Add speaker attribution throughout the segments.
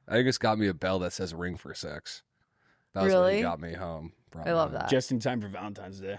Speaker 1: I think it's got me a bell that says ring for sex. That was when he got me home.
Speaker 2: I love that.
Speaker 3: Just in time for Valentine's Day.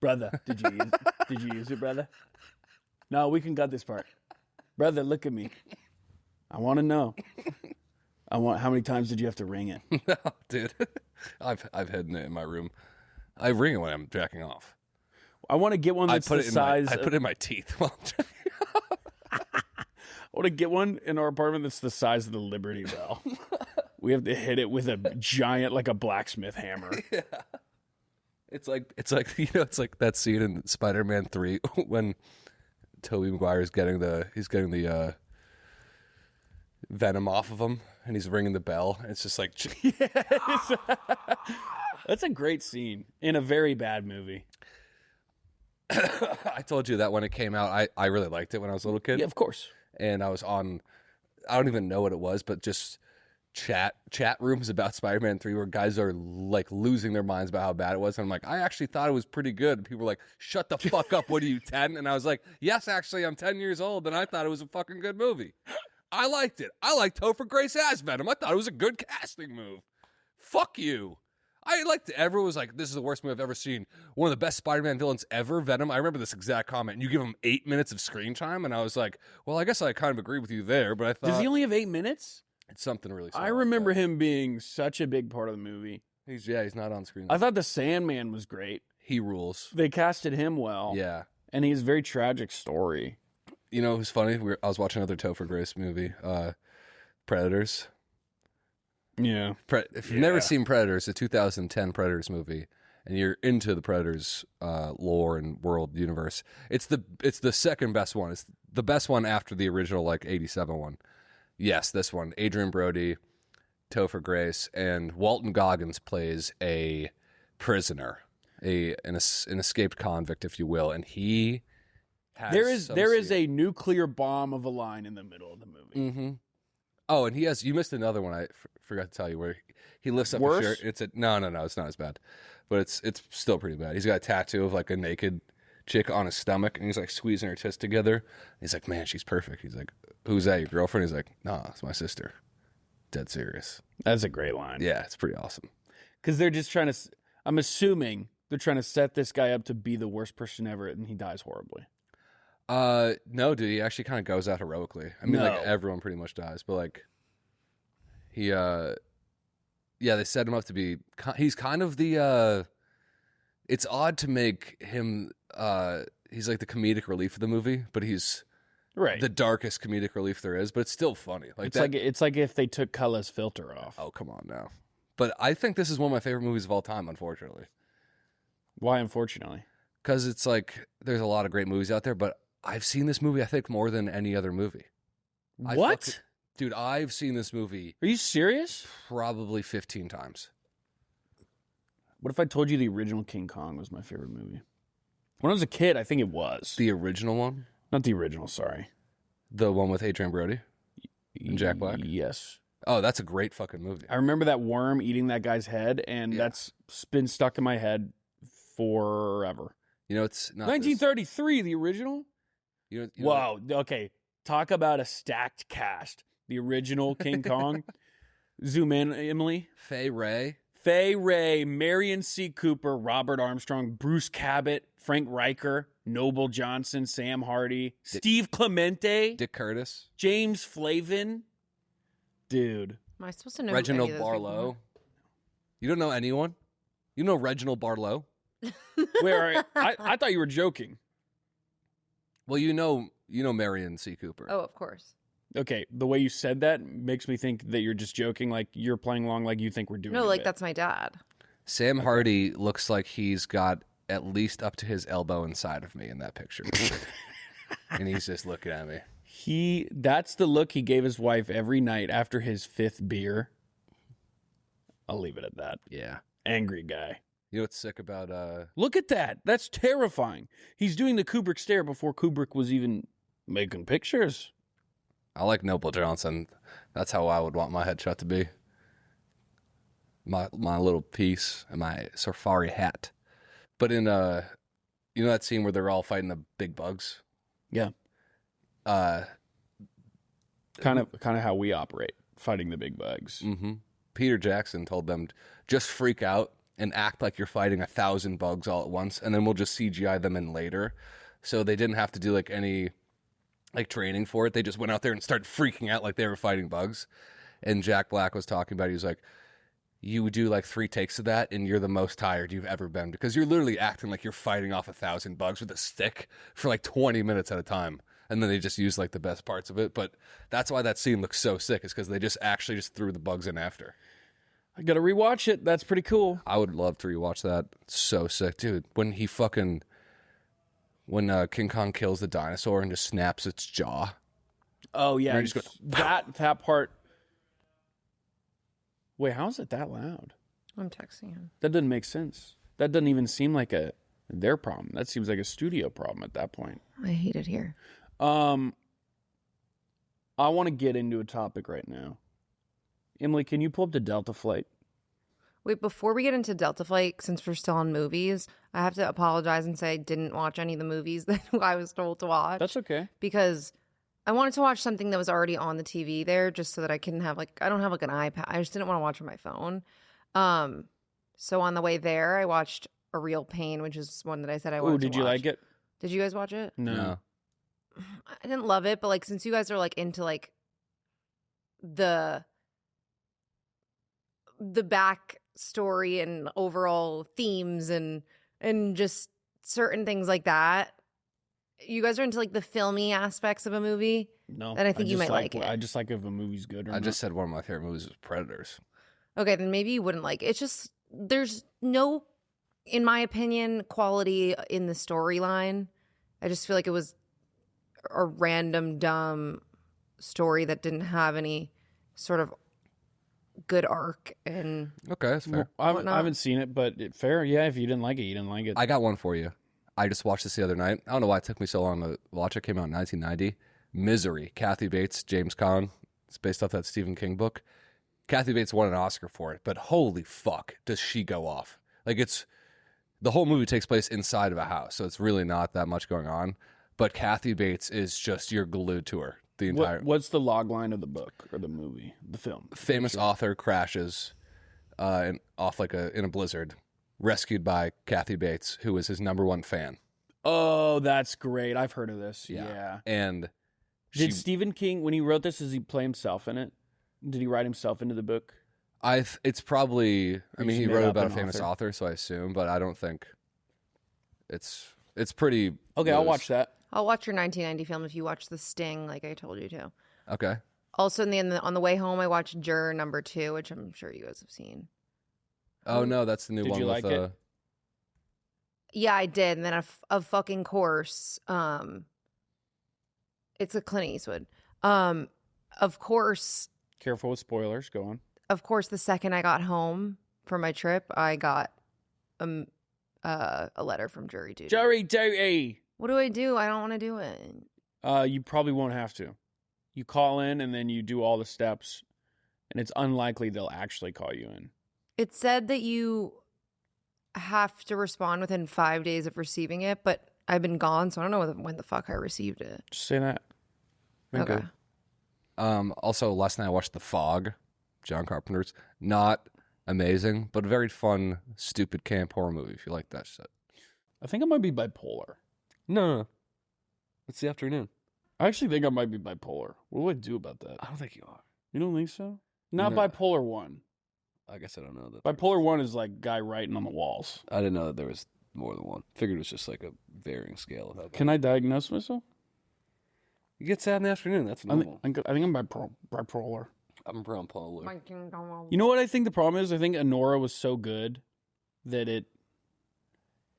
Speaker 3: Brother, did you use it, brother? No, we can cut this part. Brother, look at me. I want to know. How many times did you have to ring it?
Speaker 1: No, dude. I've hidden it in my room. I ring it when I'm jacking off.
Speaker 3: I want to get one that's the size.
Speaker 1: I put it in my teeth while I'm jacking off.
Speaker 3: I want to get one in our apartment that's the size of the Liberty Bell. We have to hit it with a giant, like a blacksmith hammer.
Speaker 1: Yeah. It's like it's like that scene in Spider-Man 3 when Tobey Maguire is getting the venom off of him and he's ringing the bell. It's just like
Speaker 3: Yes. That's a great scene in a very bad movie.
Speaker 1: I told you that when it came out, I really liked it when I was a little kid.
Speaker 3: Yeah, of course.
Speaker 1: And I was on, I don't even know what it was, but just chat rooms about Spider-Man 3 where guys are like losing their minds about how bad it was. And I'm like, I actually thought it was pretty good. And people were like, shut the fuck up. What are you, 10? And I was like, yes, actually, I'm 10 years old and I thought it was a fucking good movie. I liked it. I liked Topher Grace as Venom. I thought it was a good casting move. Fuck you. I liked it. Everyone was like, this is the worst movie I've ever seen. One of the best Spider-Man villains ever, Venom. I remember this exact comment. And you give him 8 minutes of screen time. And I was like, well, I guess I kind of agree with you there. But I thought.
Speaker 3: Does he only have 8 minutes?
Speaker 1: It's something really small.
Speaker 3: I remember him being such a big part of the movie.
Speaker 1: He's not on screen.
Speaker 3: I thought the Sandman was great.
Speaker 1: He rules.
Speaker 3: They casted him well.
Speaker 1: Yeah.
Speaker 3: And he has a very tragic story.
Speaker 1: You know, it was funny. I was watching another Topher Grace movie, Predators.
Speaker 3: Yeah.
Speaker 1: If you've never seen Predators, the 2010 Predators movie, and you're into the Predators lore and world universe, it's the second best one. It's the best one after the original, like, 87 one. Yes, this one. Adrian Brody, Topher Grace, and Walton Goggins plays a prisoner, an escaped convict, if you will, and he has
Speaker 3: there is a nuclear bomb of a line in the middle of the movie.
Speaker 1: Mm-hmm. Oh, and you missed another one. I forgot to tell you where he lifts up
Speaker 3: Worse?
Speaker 1: a shirt. No, it's not as bad, but it's still pretty bad. He's got a tattoo of like a naked chick on his stomach, and he's like squeezing her tits together. And he's like, man, she's perfect. He's like, who's that, your girlfriend? He's like, nah, it's my sister. Dead serious.
Speaker 3: That's a great line.
Speaker 1: Yeah, it's pretty awesome.
Speaker 3: Because they're just trying to, I'm assuming they're trying to set this guy up to be the worst person ever, and he dies horribly.
Speaker 1: No, dude, he actually kind of goes out heroically. I mean, like everyone pretty much dies, but like he, they set him up to be. He's kind of the. It's odd to make him. He's like the comedic relief of the movie, but he's the darkest comedic relief there is. But it's still funny. Like
Speaker 3: it's like if they took Culla's filter off.
Speaker 1: Oh, come on now! But I think this is one of my favorite movies of all time. Unfortunately,
Speaker 3: why? Unfortunately,
Speaker 1: because it's like there's a lot of great movies out there, but I've seen this movie, I think, more than any other movie.
Speaker 3: What?
Speaker 1: Dude, I've seen this movie.
Speaker 3: Are you serious?
Speaker 1: Probably 15 times.
Speaker 3: What if I told you the original King Kong was my favorite movie? When I was a kid, I think it was.
Speaker 1: The original one?
Speaker 3: Not the original, sorry.
Speaker 1: The one with Adrian Brody and Jack Black?
Speaker 3: Yes.
Speaker 1: Oh, that's a great fucking movie.
Speaker 3: I remember that worm eating that guy's head, and that's been stuck in my head forever.
Speaker 1: You know, it's not
Speaker 3: 1933, the original? Wow. Okay. Talk about a stacked cast. The original King Kong. Zoom in, Emily.
Speaker 1: Fay
Speaker 3: Ray, Marion C. Cooper, Robert Armstrong, Bruce Cabot, Frank Riker, Noble Johnson, Sam Hardy, Steve Clemente,
Speaker 1: Dick Curtis,
Speaker 3: James Flavin. Dude.
Speaker 2: Am I supposed to know
Speaker 1: Reginald
Speaker 2: any of those
Speaker 1: Barlow?
Speaker 2: people?
Speaker 1: You don't know anyone? You know Reginald Barlow?
Speaker 3: Where I thought you were joking.
Speaker 1: Well, you know Marion C. Cooper.
Speaker 2: Oh, of course.
Speaker 3: Okay, the way you said that makes me think that you're just joking, like you're playing along like you think we're doing it.
Speaker 2: No, like that's my dad.
Speaker 1: Sam Hardy looks like he's got at least up to his elbow inside of me in that picture. And he's just looking at me.
Speaker 3: That's the look he gave his wife every night after his 5th beer. I'll leave it at that.
Speaker 1: Yeah.
Speaker 3: Angry guy.
Speaker 1: You know what's sick about
Speaker 3: Look at that. That's terrifying. He's doing the Kubrick stare before Kubrick was even making pictures.
Speaker 1: I like Noble Johnson. That's how I would want my headshot to be. My little piece and my safari hat. But in you know that scene where they're all fighting the big bugs?
Speaker 3: Yeah. Kind of how we operate. fighting the big bugs.
Speaker 1: Mm-hmm. Peter Jackson told them, just freak out and act like you're fighting 1,000 bugs all at once, and then we'll just CGI them in later. So they didn't have to do like any like training for it. They just went out there and started freaking out like they were fighting bugs. And Jack Black was talking about it. He was like, you would do like 3 takes of that and you're the most tired you've ever been, because you're literally acting like you're fighting off 1,000 bugs with a stick for like 20 minutes at a time. And then they just use like the best parts of it. But that's why that scene looks so sick, is because they just actually just threw the bugs in after.
Speaker 3: I gotta rewatch it. That's pretty cool.
Speaker 1: I would love to rewatch that. It's so sick, dude. When King Kong kills the dinosaur and just snaps its jaw.
Speaker 3: Oh yeah,
Speaker 1: And he just goes,
Speaker 3: that part. Wait, how is it that loud?
Speaker 2: I'm texting him.
Speaker 3: That doesn't make sense. That doesn't even seem like their problem. That seems like a studio problem at that point.
Speaker 2: I hate it here.
Speaker 3: I want to get into a topic right now. Emily, can you pull up the Delta flight?
Speaker 2: Wait, before we get into Delta Flight, since we're still on movies, I have to apologize and say I didn't watch any of the movies that I was told to watch.
Speaker 3: That's okay.
Speaker 2: Because I wanted to watch something that was already on the TV there, just so that I can have I don't have like an iPad. I just didn't want to watch on my phone. So on the way there, I watched A Real Pain, which is one that I said I wanted to watch.
Speaker 3: Did you like it?
Speaker 2: Did you guys watch it?
Speaker 3: No.
Speaker 2: I didn't love it, but like since you guys are like into like the back story and overall themes and just certain things like that, you guys are into like the filmy aspects of a movie.
Speaker 3: No.
Speaker 2: And I think you might like it.
Speaker 3: I just like if a movie's good or not.
Speaker 1: I just said one of my favorite movies was Predators.
Speaker 2: Okay, then maybe you wouldn't like it. It's just there's no, in my opinion, quality in the storyline. I just feel like it was a random dumb story that didn't have any sort of good arc. And
Speaker 1: Okay, that's fair.
Speaker 3: I haven't seen it, but fair. Yeah, if you didn't like it, you didn't like it.
Speaker 1: I got one for you. I just watched this the other night. I don't know why it took me so long to watch it. It came out in 1990. Misery. Kathy Bates, James Caan. It's based off that Stephen King book. Kathy Bates won an Oscar for it, but holy fuck, does she go off. Like, the whole movie takes place inside of a house, so it's really not that much going on. But Kathy Bates is just, you're glued to her the entire.
Speaker 3: What's the log line of the book or the movie, the film?
Speaker 1: Famous author crashes off in a blizzard, rescued by Kathy Bates, who is his #1 fan.
Speaker 3: Oh, that's great. I've heard of this. Yeah.
Speaker 1: And
Speaker 3: Did Stephen King, when he wrote this, does he play himself in it? Did he write himself into the book?
Speaker 1: It's probably. I mean, he
Speaker 3: made
Speaker 1: wrote
Speaker 3: up
Speaker 1: about a
Speaker 3: an
Speaker 1: famous
Speaker 3: author.
Speaker 1: author, so I assume, but I don't think it's pretty.
Speaker 3: Okay, I'll
Speaker 1: loose.
Speaker 3: watch that.
Speaker 2: I'll watch your 1990 film if you watch The Sting, like I told you to.
Speaker 1: Okay.
Speaker 2: Also, on the way home, I watched Juror #2, which I'm sure you guys have seen.
Speaker 1: Oh no, that's the new
Speaker 3: Did
Speaker 1: one.
Speaker 3: you
Speaker 1: with,
Speaker 3: like it?
Speaker 2: Yeah, I did. And then of fucking course, it's a Clint Eastwood. Of course,
Speaker 3: Careful with spoilers. Go on.
Speaker 2: the second I got home from my trip, I got a letter from jury duty.
Speaker 3: Jury duty.
Speaker 2: What do I do? I don't want to do it.
Speaker 3: You probably won't have to. You call in and then you do all the steps, and it's unlikely they'll actually call you in.
Speaker 2: It said that you have to respond within 5 days of receiving it, but I've been gone, so I don't know when the fuck I received it.
Speaker 3: Just say that.
Speaker 2: Okay.
Speaker 1: Also, last night I watched The Fog, John Carpenter's. Not amazing, but a very fun, stupid camp horror movie if you like that shit.
Speaker 3: I think I might be bipolar.
Speaker 1: No. It's the afternoon.
Speaker 3: I actually think I might be bipolar. What do I do about that?
Speaker 1: I don't think you are.
Speaker 3: You don't think so? Not
Speaker 1: No.
Speaker 3: bipolar 1.
Speaker 1: I guess I don't know that.
Speaker 3: Bipolar 1 is like guy writing on the walls.
Speaker 1: I didn't know that there was more than one. Figured it was just like a varying scale of how.
Speaker 3: Can I diagnose myself?
Speaker 1: You get sad in the afternoon. That's
Speaker 3: I
Speaker 1: normal.
Speaker 3: think I'm bipolar.
Speaker 1: I'm brown polar.
Speaker 3: You know what I think the problem is? I think Anora was so good that it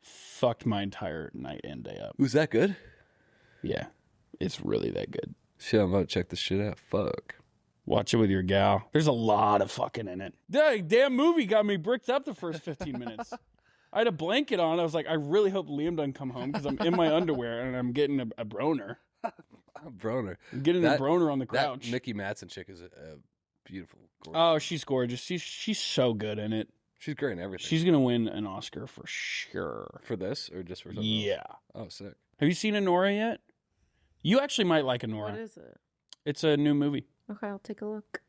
Speaker 3: fucked my entire night and day up.
Speaker 1: Was that good?
Speaker 3: Yeah, it's really that good.
Speaker 1: Shit, I'm about to check this shit out. Fuck.
Speaker 3: Watch it with your gal. There's a lot of fucking in it. That damn movie got me bricked up the first 15 minutes. I had a blanket on. I was like, I really hope Liam doesn't come home because I'm in my underwear and I'm getting a broner.
Speaker 1: Broner.
Speaker 3: I'm getting a broner on the couch.
Speaker 1: That Mickey Madsen chick is a beautiful. Gorgeous.
Speaker 3: Oh, she's gorgeous. She's so good in it.
Speaker 1: She's great in everything.
Speaker 3: She's gonna win an Oscar for sure.
Speaker 1: For this or just for something
Speaker 3: Yeah.
Speaker 1: else? Oh, sick.
Speaker 3: Have you seen Anora yet? You actually might like Anora.
Speaker 2: What is it?
Speaker 3: It's a new movie.
Speaker 2: Okay, I'll take a look.